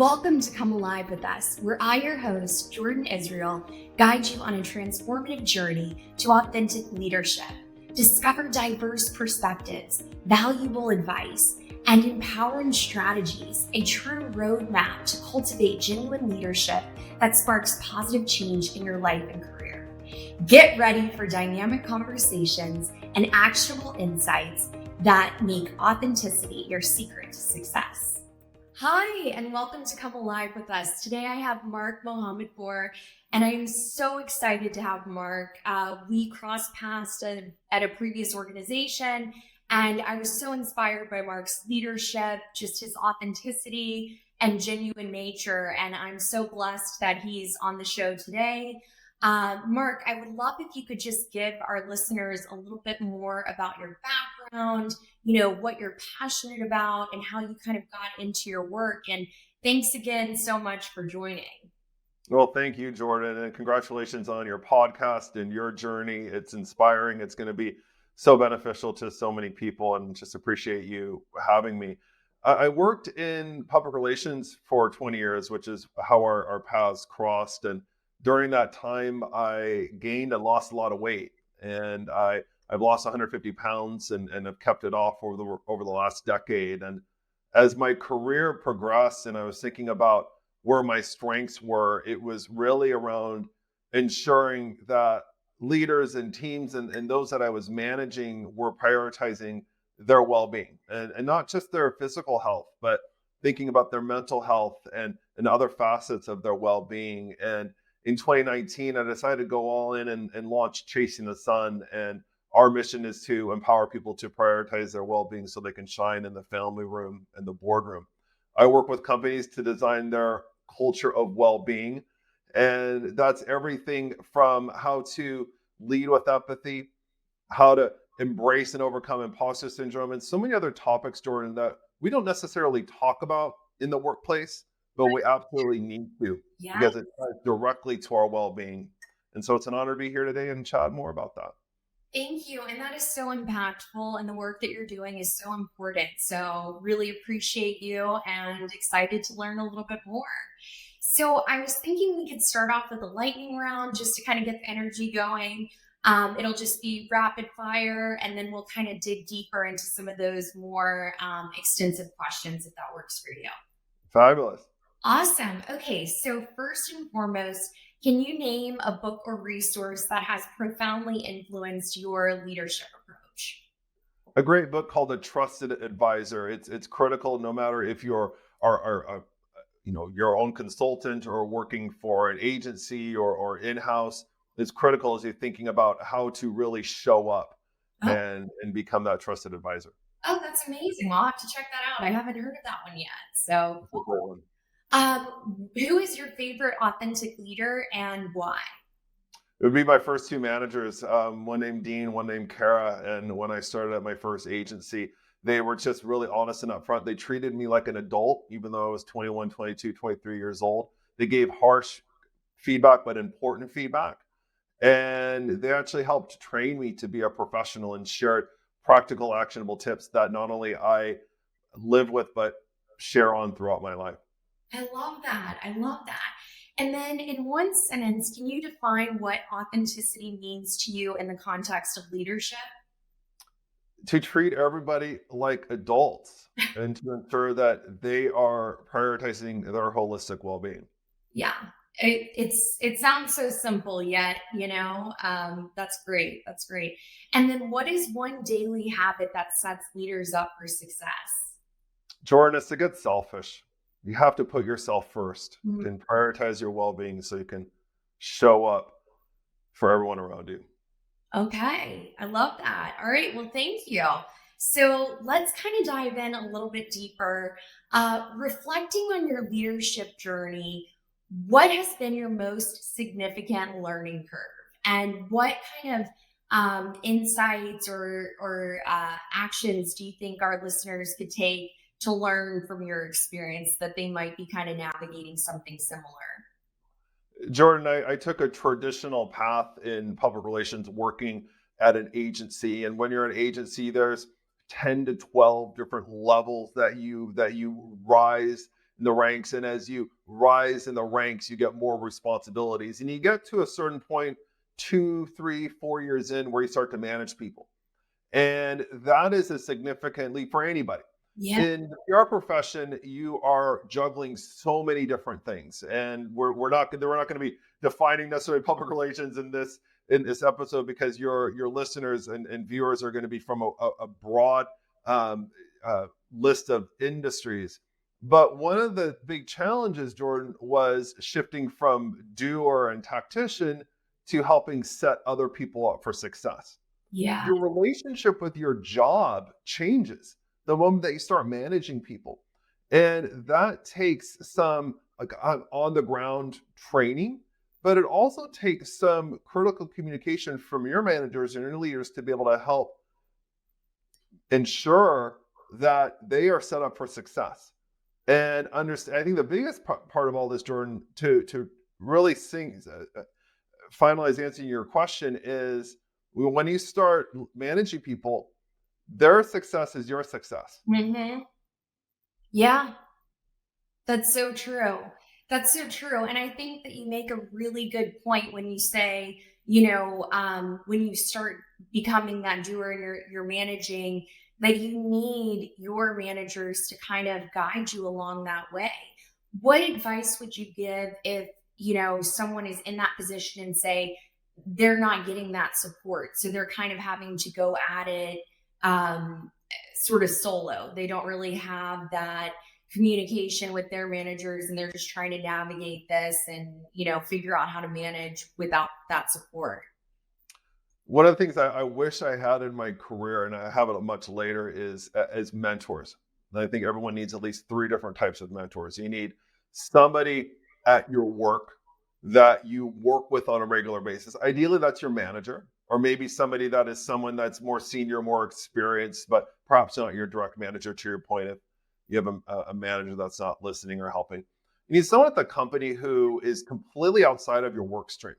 Welcome to Come Alive with Us, where I, your host, Jordan Israel, guide you on a transformative journey to authentic leadership. Discover diverse perspectives, valuable advice, and empowering strategies, a true roadmap to cultivate genuine leadership that sparks positive change in your life and career. Get ready for dynamic conversations and actionable insights that make authenticity your secret to success. Hi, and welcome to Come Alive with Us. Today I have Mohammadpour, and I am so excited to have Mark. We crossed paths at a previous organization, and I was so inspired by Mark's leadership, just his authenticity and genuine nature, and I'm so blessed that he's on the show today. Mark, I would love if you could just give our listeners a little bit more about your background, what you're passionate about and how you kind of got into your work. And thanks again so much for joining. Well, thank you, Jordan, and congratulations on your podcast and your journey. It's inspiring. It's going to be so beneficial to so many people, and just appreciate you having me. I worked in public relations for 20 years, which is how our paths crossed. And during that time, I gained and lost a lot of weight, and I've lost 150 pounds and have kept it off over the last decade. And as my career progressed and I was thinking about where my strengths were, it was really around ensuring that leaders and teams and those that I was managing were prioritizing their well-being and not just their physical health, but thinking about their mental health and other facets of their well-being. And in 2019, I decided to go all in and launch Chasing the Sun. And our mission is to empower people to prioritize their well-being so they can shine in the family room and the boardroom. I work with companies to design their culture of well-being. And that's everything from how to lead with empathy, how to embrace and overcome imposter syndrome, and so many other topics, Jordan, that we don't necessarily talk about in the workplace, but we absolutely need to, because it ties directly to our well-being. And so it's an honor to be here today and chat more about that. Thank you. And that is so impactful, and the work that you're doing is so important. So really appreciate you and excited to learn a little bit more. So I was thinking we could start off with a lightning round just to kind of get the energy going. It'll just be rapid fire, and then we'll kind of dig deeper into some of those more extensive questions if that works for you. Fabulous. Awesome. Okay, so first and foremost, can you name a book or resource that has profoundly influenced your leadership approach? A great book called A Trusted Advisor. It's critical, no matter if you're your own consultant or working for an agency or in-house. It's critical as you're thinking about how to really show up and become that trusted advisor. Oh, that's amazing. I'll have to check that out. I haven't heard of that one yet. So That's a great one. Who is your favorite authentic leader and why? It would be my first two managers, one named Dean, one named Kara. And when I started at my first agency, they were just really honest and upfront. They treated me like an adult, even though I was 21, 22, 23 years old. They gave harsh feedback, but important feedback. And they actually helped train me to be a professional and shared practical, actionable tips that not only I live with, but share on throughout my life. I love that. And then in one sentence, can you define what authenticity means to you in the context of leadership? To treat everybody like adults and to ensure that they are prioritizing their holistic well-being. Yeah, it sounds so simple, yet, that's great. That's great. And then what is one daily habit that sets leaders up for success? Jordan, it's to get selfish. You have to put yourself first and prioritize your well-being so you can show up for everyone around you. Okay, I love that. All right, well, thank you. So let's kind of dive in a little bit deeper. Reflecting on your leadership journey, what has been your most significant learning curve? And what kind of insights or actions do you think our listeners could take to learn from your experience that they might be kind of navigating something similar? Jordan, I took a traditional path in public relations working at an agency. And when you're an agency, there's 10 to 12 different levels that you rise in the ranks. And as you rise in the ranks, you get more responsibilities. And you get to a certain point, 2, 3, 4 years in, where you start to manage people. And that is a significant leap for anybody. Yeah. In the PR profession, you are juggling so many different things, and we're not going to be defining necessarily public relations in this episode, because your listeners and viewers are going to be from a broad um, list of industries. But one of the big challenges, Jordan, was shifting from doer and tactician to helping set other people up for success. Yeah. Your relationship with your job changes the moment that you start managing people. And that takes some like on the ground training, but it also takes some critical communication from your managers and your leaders to be able to help ensure that they are set up for success. And understand, I think the biggest part of all this, Jordan, to really finalize answering your question, is when you start managing people, their success is your success. Mm-hmm. Yeah, that's so true. That's so true. And I think that you make a really good point when you say, when you start becoming that doer and you're managing, that you need your managers to kind of guide you along that way. What advice would you give if, someone is in that position and say they're not getting that support? So they're kind of having to go at it sort of solo. They don't really have that communication with their managers, and they're just trying to navigate this and, figure out how to manage without that support. One of the things I wish I had in my career, and I have it much later, is as mentors. And I think everyone needs at least 3 different types of mentors. You need somebody at your work that you work with on a regular basis. Ideally, that's your manager, or maybe somebody that is someone that's more senior, more experienced, but perhaps not your direct manager, to your point, if you have a manager that's not listening or helping. You need someone at the company who is completely outside of your work stream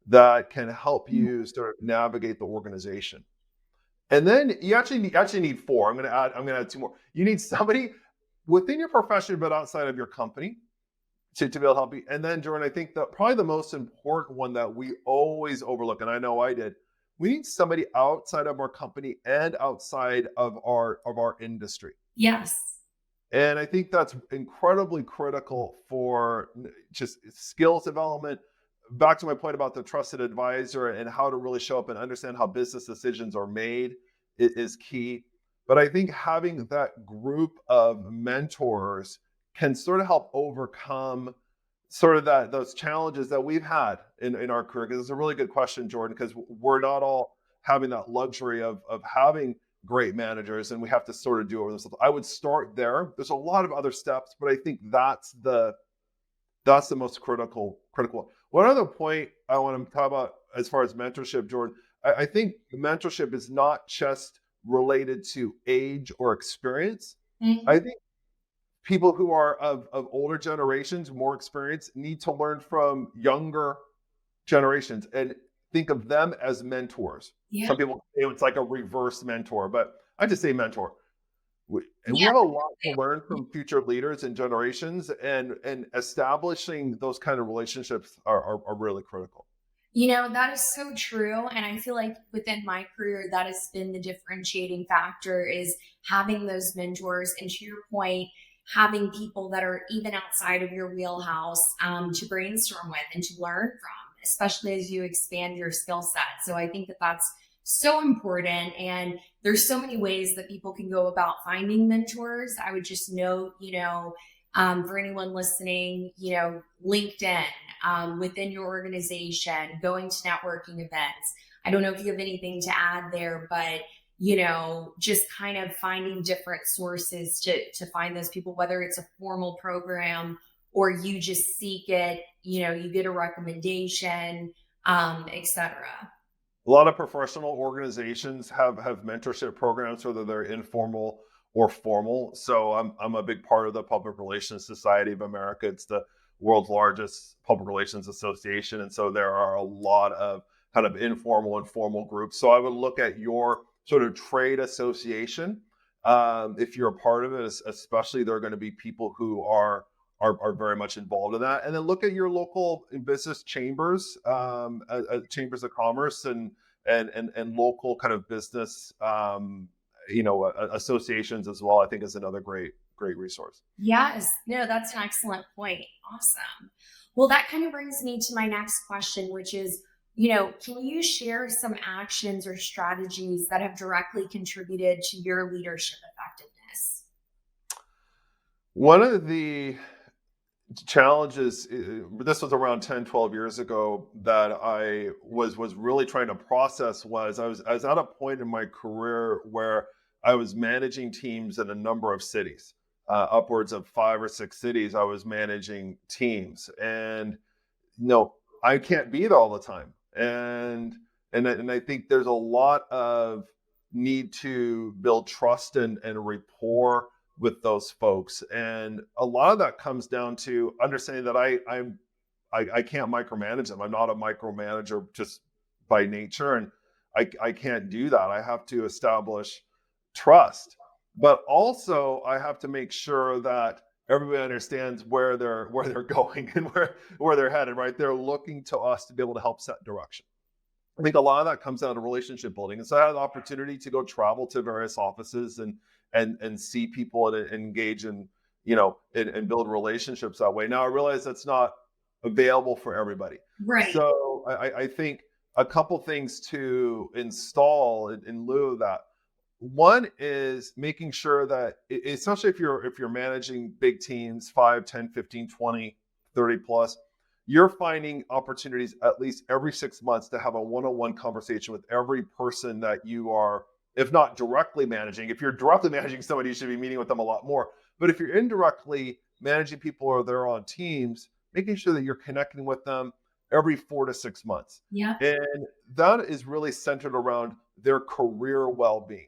that can help you sort of navigate the organization. And then you actually need 4. I'm going to add 2 more. You need somebody within your profession, but outside of your company, to be able to help you. And then, Jordan, I think that probably the most important one that we always overlook, and I know I did, we need somebody outside of our company and outside of our industry. Yes. And I think that's incredibly critical for just skills development. Back to my point about the trusted advisor and how to really show up and understand how business decisions are made is key. But I think having that group of mentors can sort of help overcome sort of those challenges that we've had in our career. Because it's a really good question, Jordan, because we're not all having that luxury of having great managers, and we have to sort of do over this. I would start there. There's a lot of other steps, but I think that's the most critical one. One other point I want to talk about as far as mentorship, Jordan, I think mentorship is not just related to age or experience. Mm-hmm. I think people who are of older generations, more experienced, need to learn from younger generations and think of them as mentors. Yeah. Some people say it's like a reverse mentor, but I just say mentor. We Yeah. have a lot to learn from future leaders and generations, and establishing those kind of relationships are really critical. That is so true. And I feel like within my career, that has been the differentiating factor, is having those mentors. And to your point, having people that are even outside of your wheelhouse to brainstorm with and to learn from, especially as you expand your skill set. So I think that that's so important. And there's so many ways that people can go about finding mentors. I would just note, for anyone listening, LinkedIn, within your organization, going to networking events. I don't know if you have anything to add there, but just kind of finding different sources to find those people, whether it's a formal program or you just seek it, you get a recommendation, etc. A lot of professional organizations have mentorship programs, whether they're informal or formal. So I'm a big part of the Public Relations Society of America. It's the world's largest public relations association. And so there are a lot of kind of informal and formal groups. So I would look at your sort of trade association If you're a part of it, especially, there are going to be people who are very much involved in that. And then look at your local business chambers, chambers of commerce, and local kind of business, associations as well. I think is another great resource. Yes. No, that's an excellent point. Awesome. Well, that kind of brings me to my next question, which is, can you share some actions or strategies that have directly contributed to your leadership effectiveness? One of the challenges, this was around 10, 12 years ago, that I was really trying to process, was I was at a point in my career where I was managing teams in a number of cities, upwards of 5 or 6 cities. I was managing teams, and I can't be there all the time, and I think there's a lot of need to build trust and rapport with those folks. And a lot of that comes down to understanding that I can't micromanage them. I'm not a micromanager just by nature, and I can't do that. I have to establish trust, but also I have to make sure that everybody understands where they're going and where they're headed. Right, they're looking to us to be able to help set direction. I think a lot of that comes down to relationship building. And so I had the opportunity to go travel to various offices and see people and engage in, and build relationships that way. Now I realize that's not available for everybody. Right. So I think a couple things to install in lieu of that. One is making sure that, especially if you're managing big teams, 5, 10, 15, 20, 30 plus, you're finding opportunities at least every 6 months to have a one-on-one conversation with every person that you are, if not directly managing. If you're directly managing somebody, you should be meeting with them a lot more. But if you're indirectly managing people or they're on teams, making sure that you're connecting with them every 4 to 6 months. Yeah. And that is really centered around their career well-being.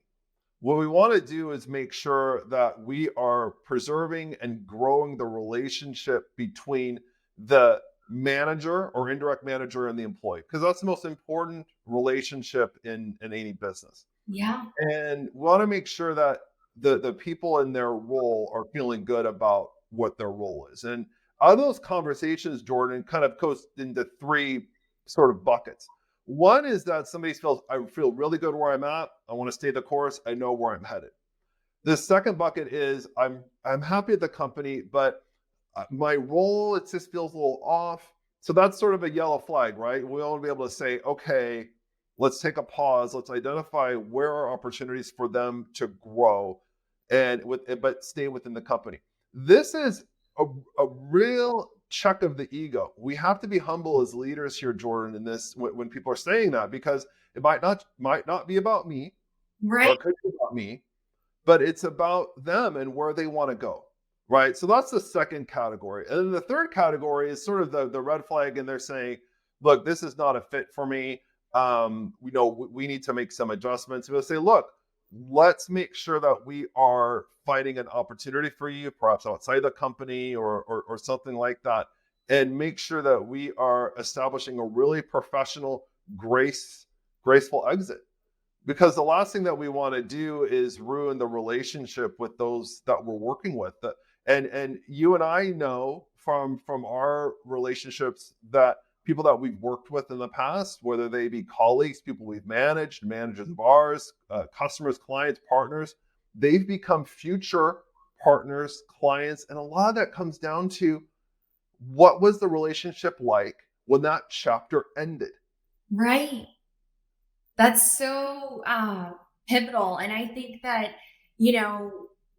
What we want to do is make sure that we are preserving and growing the relationship between the manager or indirect manager and the employee, because that's the most important relationship in any business. Yeah. And we want to make sure that the people in their role are feeling good about what their role is. And out of those conversations, Jordan, kind of goes into 3 sort of buckets. One is that somebody feels, I feel really good where I'm at. I want to stay the course. I know where I'm headed. The second bucket is I'm happy at the company, but my role, it just feels a little off. So that's sort of a yellow flag, right? We want to be able to say, okay, let's take a pause. Let's identify where are opportunities for them to grow, but stay within the company. This is a real check of the ego. We have to be humble as leaders here, Jordan, in this, when people are saying that, because it might not be about me, Right. or it could be about me, but it's about them and where they want to go. Right. So that's the second category. And then the third category is sort of the red flag. And they're saying, look, this is not a fit for me. We need to make some adjustments. We'll say, look, let's make sure that we are finding an opportunity for you, perhaps outside the company or something like that. And make sure that we are establishing a really professional, graceful exit. Because the last thing that we want to do is ruin the relationship with those that we're working with. And you and I know from our relationships that people that we've worked with in the past, whether they be colleagues, people we've managed, managers of ours, customers, clients, partners, they've become future partners, clients. And a lot of that comes down to, what was the relationship like when that chapter ended? Right. That's so pivotal. And I think that,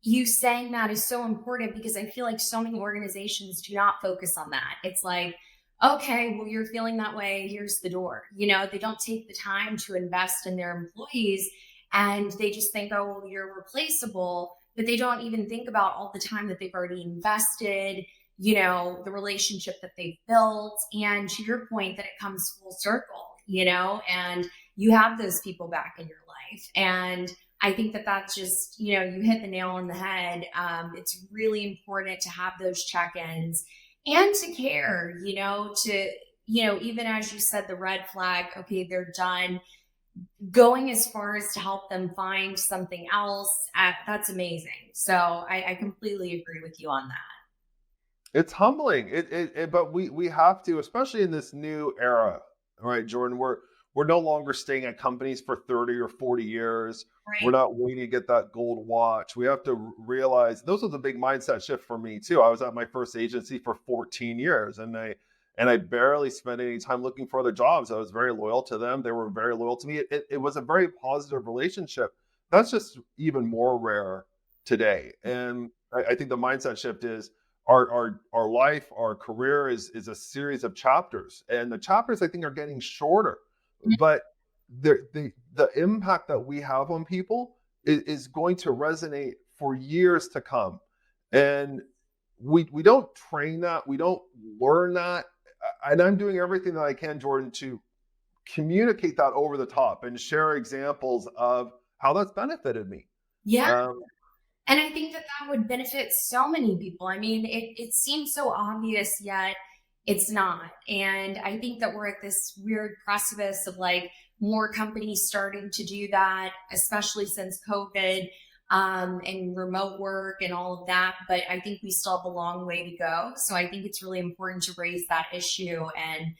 you saying that is so important, because I feel like so many organizations do not focus on that. It's like, okay, well, you're feeling that way. Here's the door. They don't take the time to invest in their employees, and they just think, oh, well, you're replaceable. But they don't even think about all the time that they've already invested, the relationship that they've built. And to your point, that it comes full circle, and you have those people back in your life. And I think that that's just, you hit the nail on the head. It's really important to have those check-ins and to care, even as you said, the red flag, okay, they're done. going as far as to help them find something else, that's amazing. So I completely agree with you on that. It's humbling. But we have to, especially in this new era, right, Jordan? We're no longer staying at companies for 30 or 40 years. We're Right. not waiting to get that gold watch. We have to realize those was a big mindset shift for me too. I was at my first agency for 14 years, and I barely spent any time looking for other jobs. I was very loyal to them. They were very loyal to me. It was a very positive relationship. That's just even more rare today. And I think the mindset shift is our life, our career is a series of chapters, and the chapters I think are getting shorter, but the impact that we have on people is going to resonate for years to come, and we don't train that, we don't learn that, and I'm doing everything that I can, Jordan, to communicate that over the top and share examples of how that's benefited me. Yeah. Um, And I think that that would benefit so many people. I mean, it seems so obvious, yet it's not. And I think that we're at this weird precipice of like more companies starting to do that, especially since COVID, and remote work and all of that. But I think we still have a long way to go. So I think it's really important to raise that issue and,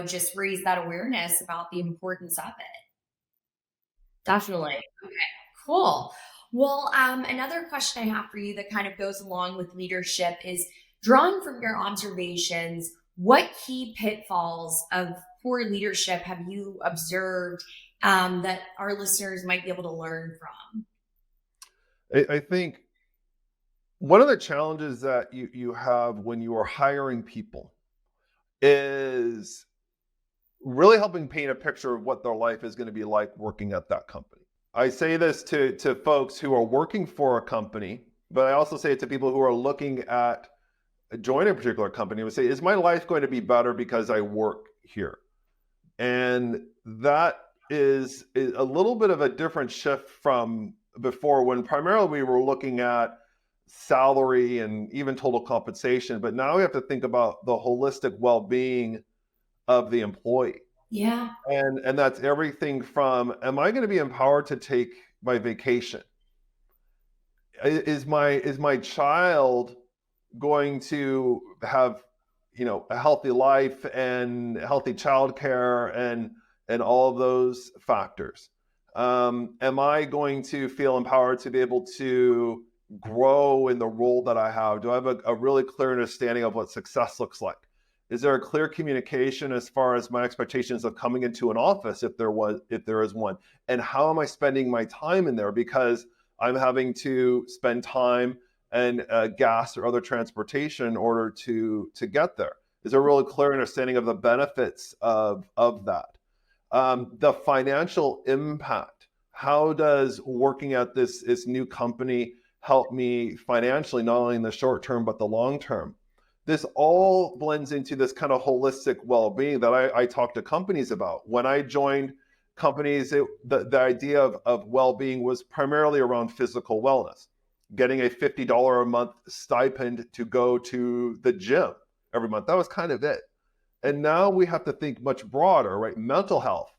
just raise that awareness about the importance of it. Definitely. Okay, cool. Well, another question I have for you that kind of goes along with leadership is, drawing from your observations, what key pitfalls of poor leadership have you observed, that our listeners might be able to learn from? I think one of the challenges that you have when you are hiring people is really helping paint a picture of what their life is going to be like working at that company. I say this to folks who are working for a company, but I also say it to people who are looking at joining a particular company. I would say, is my life going to be better because I work here? And that is a little bit of a different shift from before, when primarily we were looking at salary and even total compensation. But now we have to think about the holistic well-being of the employee. Yeah. And that's everything from, am I going to be empowered to take my vacation? Is my child going to have, a healthy life and healthy childcare and all of those factors? Am I going to feel empowered to be able to grow in the role that I have? Do I have a really clear understanding of what success looks like? Is there a clear communication as far as my expectations of coming into an office, if there is one? And how am I spending my time in there? Because I'm having to spend time and gas or other transportation in order to get there. Is there a really clear understanding of the benefits of that? The financial impact. How does working at this new company help me financially, not only in the short term but the long term? This all blends into this kind of holistic well-being that I talk to companies about. When I joined companies, the idea of well-being was primarily around physical wellness, getting a $50 a month stipend to go to the gym every month. That was kind of it. And now we have to think much broader, right? Mental health,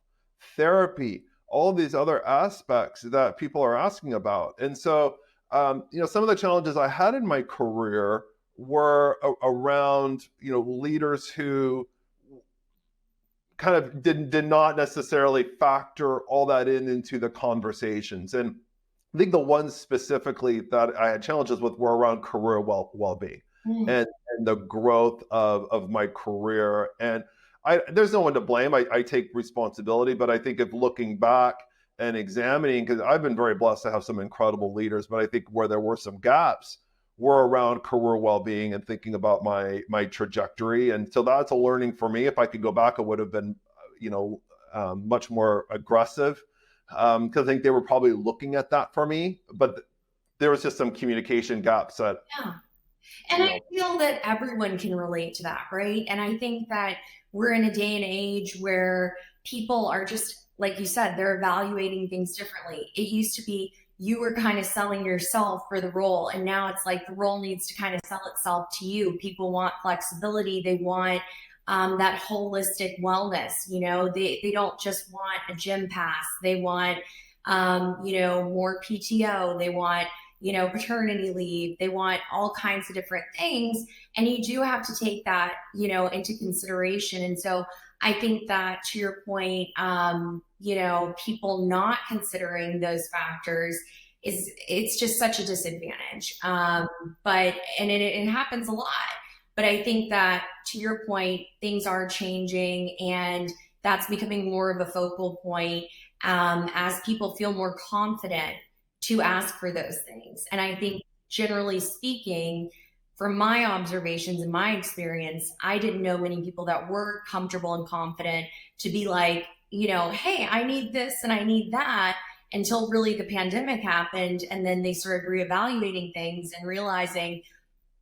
therapy, all these other aspects that people are asking about. And so, some of the challenges I had in my career were around, leaders who kind of did not necessarily factor all that into the conversations. And I think the ones specifically that I had challenges with were around career well-being Mm. and the growth of my career. And there's no one to blame. I take responsibility, but I think if looking back and examining, because I've been very blessed to have some incredible leaders, but I think where there were some gaps were around career well-being and thinking about my trajectory. And so that's a learning for me. If I could go back, I would have been, much more aggressive, because I think they were probably looking at that for me. But there was just some communication gaps that, Yeah. you And I know, feel that everyone can relate to that, right? And I think that we're in a day and age where people are just, like you said, they're evaluating things differently. It used to be you were kind of selling yourself for the role, and now it's like the role needs to kind of sell itself to you. People want flexibility, they want that holistic wellness. They don't just want a gym pass. They want, more PTO. They want, paternity leave. They want all kinds of different things. And you do have to take that, into consideration. And so I think that, to your point, people not considering those factors it's just such a disadvantage. It happens a lot. But I think that, to your point, things are changing, and that's becoming more of a focal point as people feel more confident to ask for those things. And I think, generally speaking, from my observations and my experience, I didn't know many people that were comfortable and confident to be like, hey, I need this and I need that, until really the pandemic happened. And then they started reevaluating things and realizing,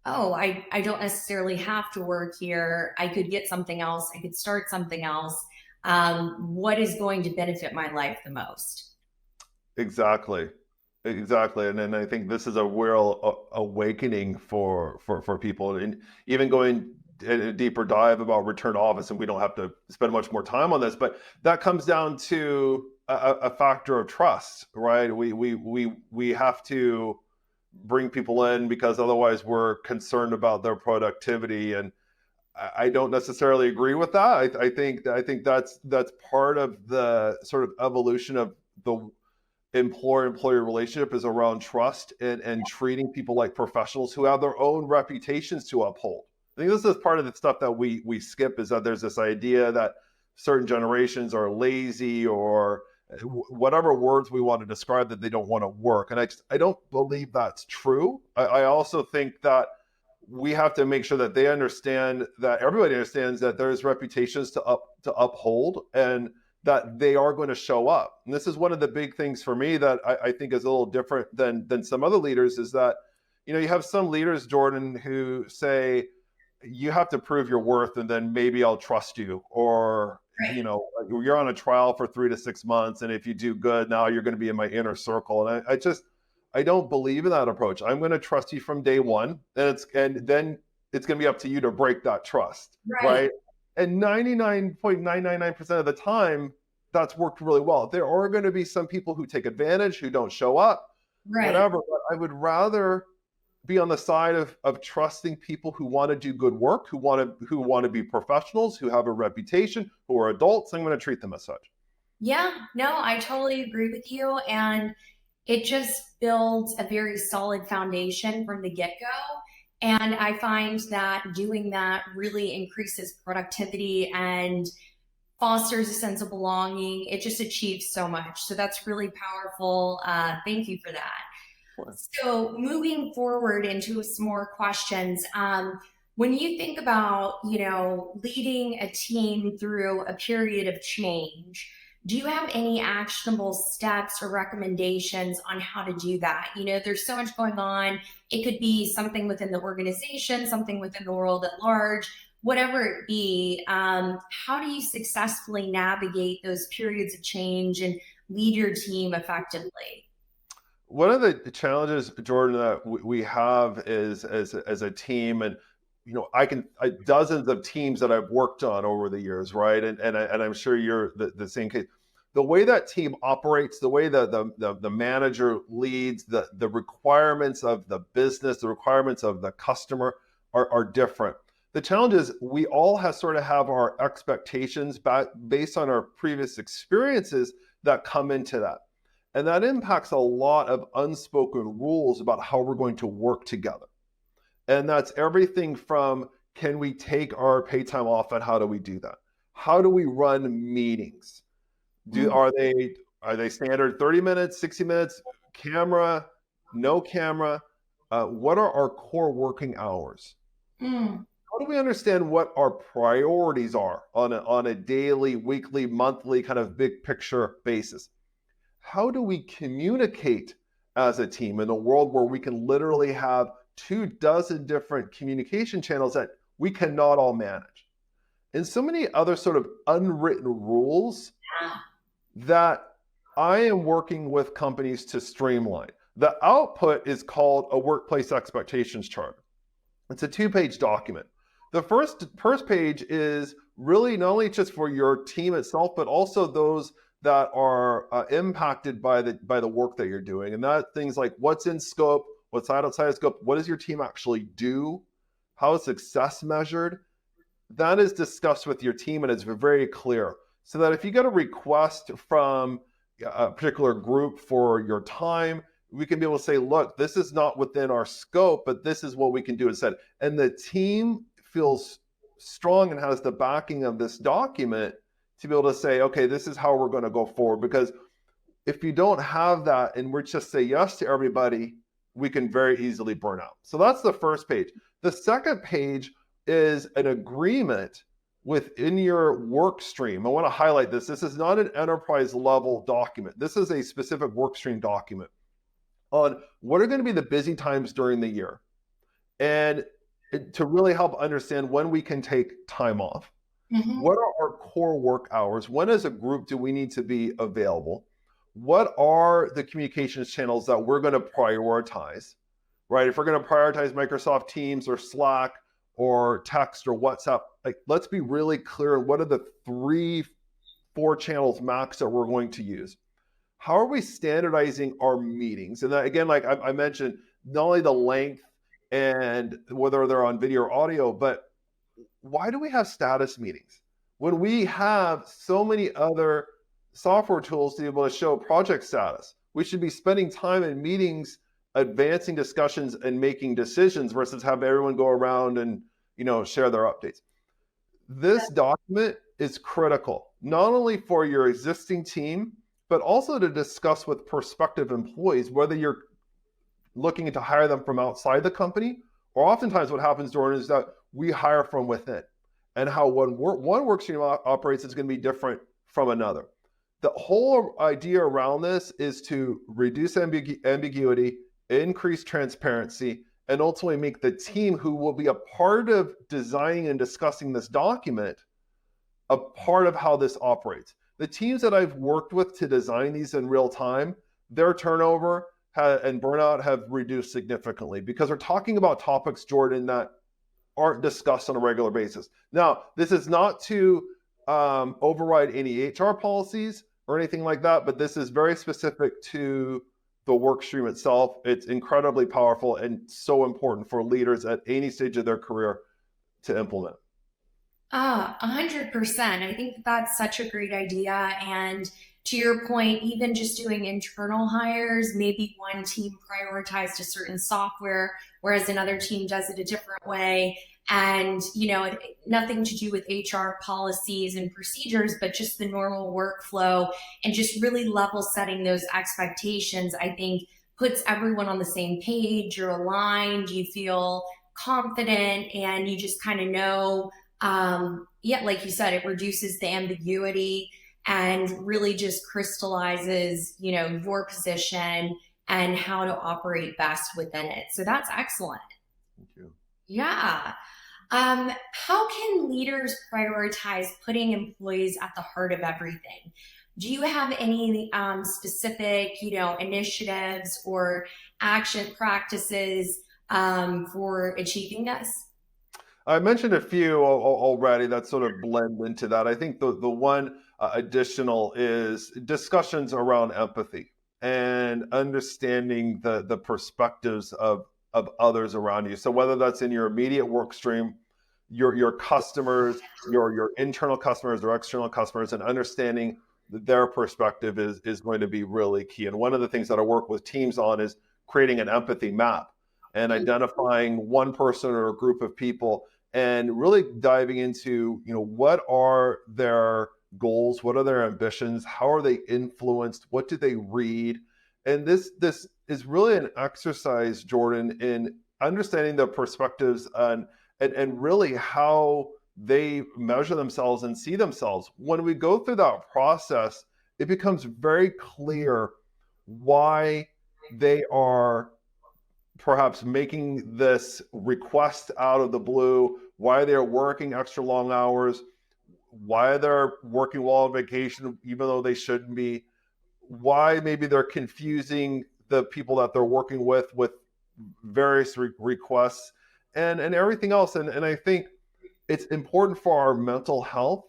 oh, I don't necessarily have to work here. I could get something else. I could start something else. What is going to benefit my life the most? Exactly. And then I think this is a real awakening for people, and even going a deeper dive about return to office, and we don't have to spend much more time on this, but that comes down to a factor of trust, right? We have to bring people in, because otherwise we're concerned about their productivity, and I don't necessarily agree with that. I think that's part of the sort of evolution of the employee relationship, is around trust and treating people like professionals who have their own reputations to uphold. I think this is part of the stuff that we skip, is that there's this idea that certain generations are lazy, or whatever words we want to describe, that they don't want to work. And I don't believe that's true. I also think that we have to make sure that they understand, that everybody understands that there's reputations to uphold, and that they are going to show up. And this is one of the big things for me that I think is a little different than some other leaders, is that, you have some leaders, Jordan, who say, you have to prove your worth, and then maybe I'll trust you. Or, you're on a trial for 3 to 6 months, and if you do good, now you're going to be in my inner circle. And I don't believe in that approach. I'm going to trust you from day one, and then it's going to be up to you to break that trust, right? And 99.999% of the time, that's worked really well. There are going to be some people who take advantage, who don't show up, whatever. But I would rather be on the side of trusting people who want to do good work, who want to be professionals, who have a reputation, who are adults. I'm going to treat them as such. Yeah, no, I totally agree with you. And it just builds a very solid foundation from the get-go. And I find that doing that really increases productivity and fosters a sense of belonging. It just achieves so much. So that's really powerful. Thank you for that. So moving forward into some more questions, when you think about, leading a team through a period of change, do you have any actionable steps or recommendations on how to do that? There's so much going on. It could be something within the organization, something within the world at large, whatever it be. How do you successfully navigate those periods of change and lead your team effectively? One of the challenges, Jordan, that we have is as a team, and dozens of teams that I've worked on over the years, right? And I'm sure you're the same case. The way that team operates, the way the manager leads, the requirements of the business, the requirements of the customer are different. The challenge is we all have our expectations based on our previous experiences that come into that. And that impacts a lot of unspoken rules about how we're going to work together. And that's everything from, can we take our pay time off, and how do we do that? How do we run meetings? Are they standard 30 minutes, 60 minutes, camera, no camera? What are our core working hours? How do we understand what our priorities are on a daily, weekly, monthly kind of big picture basis? How do we communicate as a team in a world where we can literally have 24 different communication channels that we cannot all manage? And so many other sort of unwritten rules that I am working with companies to streamline. The output is called a workplace expectations chart. It's a 2-page document. The first page is really not only just for your team itself, but also those that are impacted by the work that you're doing. And that things like what's in scope, what's outside of scope, what does your team actually do, how is success measured? That is discussed with your team, and it's very clear. So that if you get a request from a particular group for your time, we can be able to say, look, this is not within our scope, but this is what we can do instead. And the team feels strong and has the backing of this document to be able to say, okay, this is how we're going to go forward. Because if you don't have that and we just say yes to everybody, we can very easily burn out. So that's the first page. The second page is an agreement within your work stream. I want to highlight this. This is not an enterprise level document. This is a specific work stream document on what are going to be the busy times during the year, and to really help understand when we can take time off. Mm-hmm. What are our core work hours? When as a group do we need to be available? What are the communications channels that we're going to prioritize, right? If we're going to prioritize Microsoft Teams or Slack or text or WhatsApp, like, let's be really clear on what are the 3-4 channels max that we're going to use. How are we standardizing our meetings? And that, again, like I mentioned, not only the length and whether they're on video or audio, but why do we have status meetings when we have so many other software tools to be able to show project status? We should be spending time in meetings, advancing discussions and making decisions versus have everyone go around and, share their updates. This document is critical, not only for your existing team, but also to discuss with prospective employees, whether you're looking to hire them from outside the company, or oftentimes what happens, Jordan, is that we hire from within, and how one work stream operates is going to be different from another. The whole idea around this is to reduce ambiguity, increase transparency, and ultimately make the team who will be a part of designing and discussing this document a part of how this operates. The teams that I've worked with to design these in real time, their turnover and burnout have reduced significantly because we're talking about topics, Jordan, that aren't discussed on a regular basis. Now, this is not to override any HR policies or anything like that, but this is very specific to the work stream itself. It's incredibly powerful and so important for leaders at any stage of their career to implement. 100%. I think that's such a great idea. And to your point, even just doing internal hires, maybe one team prioritized a certain software, whereas another team does it a different way. And, nothing to do with HR policies and procedures, but just the normal workflow and just really level setting those expectations, I think puts everyone on the same page. You're aligned, you feel confident, and you just kind of know, like you said, it reduces the ambiguity and really just crystallizes, your position and how to operate best within it. So that's excellent. Thank you. Yeah. How can leaders prioritize putting employees at the heart of everything? Do you have any specific, initiatives or action practices for achieving this? I mentioned a few already that sort of blend into that. I think the one additional is discussions around empathy and understanding the perspectives of others around you. So whether that's in your immediate work stream, your customers, your internal customers or external customers, and understanding their perspective is going to be really key. And one of the things that I work with teams on is creating an empathy map and identifying one person or a group of people and really diving into, what are their goals, what are their ambitions, how are they influenced, what do they read? And this is really an exercise, Jordan, in understanding the perspectives and really how they measure themselves and see themselves. When we go through that process, it becomes very clear why they are perhaps making this request out of the blue, why they're working extra long hours, why they're working while on vacation, even though they shouldn't be, why maybe they're confusing the people that they're working with various requests and everything else. And I think it's important for our mental health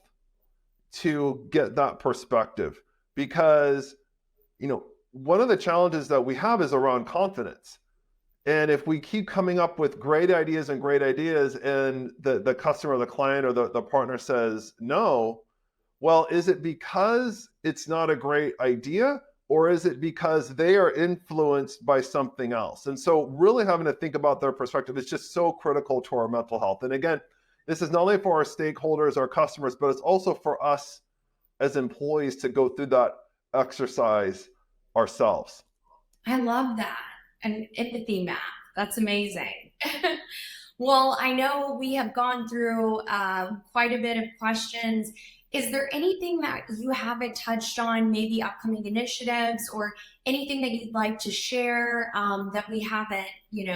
to get that perspective, because, one of the challenges that we have is around confidence. And if we keep coming up with great ideas and the customer, the client, or the partner says no, well, is it because it's not a great idea, or is it because they are influenced by something else? And so really having to think about their perspective is just so critical to our mental health. And again, this is not only for our stakeholders, our customers, but it's also for us as employees to go through that exercise ourselves. I love that. An empathy map. That's amazing. Well, I know we have gone through quite a bit of questions. Is there anything that you haven't touched on, maybe upcoming initiatives or anything that you'd like to share that we haven't, hit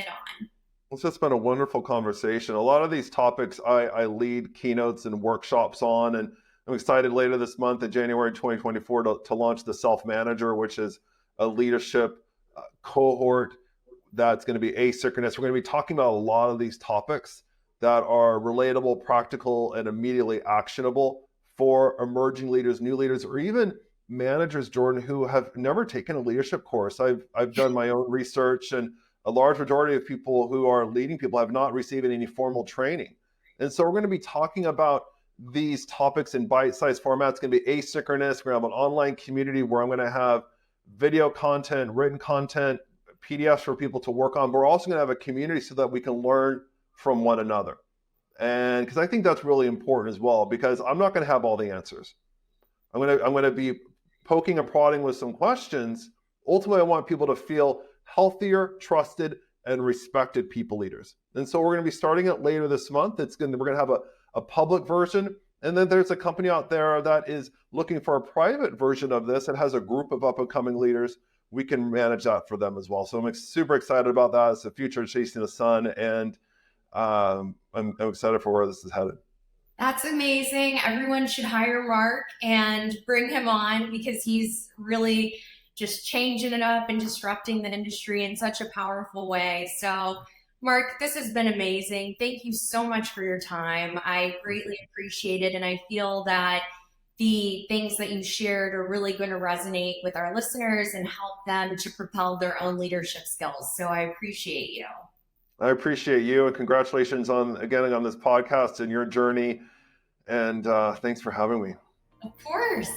on? It's just been a wonderful conversation. A lot of these topics I lead keynotes and workshops on, and I'm excited later this month in January 2024 to launch the Self Manager, which is a leadership cohort that's going to be asynchronous. We're going to be talking about a lot of these topics that are relatable, practical, and immediately actionable for emerging leaders, new leaders, or even managers, Jordan, who have never taken a leadership course. I've done my own research, and a large majority of people who are leading people have not received any formal training. And so we're going to be talking about these topics in bite-sized formats. It's going to be asynchronous. We're going to have an online community where I'm going to have video content, written content, PDFs for people to work on. But we're also going to have a community so that we can learn from one another. And because I think that's really important as well, because I'm not going to have all the answers. I'm going to be poking and prodding with some questions. Ultimately, I want people to feel healthier, trusted, and respected people leaders. And so we're going to be starting it later this month. We're going to have a public version. And then there's a company out there that is looking for a private version of this and has a group of up-and-coming leaders. We can manage that for them as well. So I'm super excited about that. It's the future chasing the sun, and I'm excited for where this is headed. That's amazing. Everyone should hire Mark and bring him on because he's really just changing it up and disrupting the industry in such a powerful way. So, Mark, this has been amazing. Thank you so much for your time. I greatly appreciate it. And I feel that the things that you shared are really going to resonate with our listeners and help them to propel their own leadership skills. So I appreciate you. I appreciate you, and congratulations on this podcast and your journey. And thanks for having me. Of course.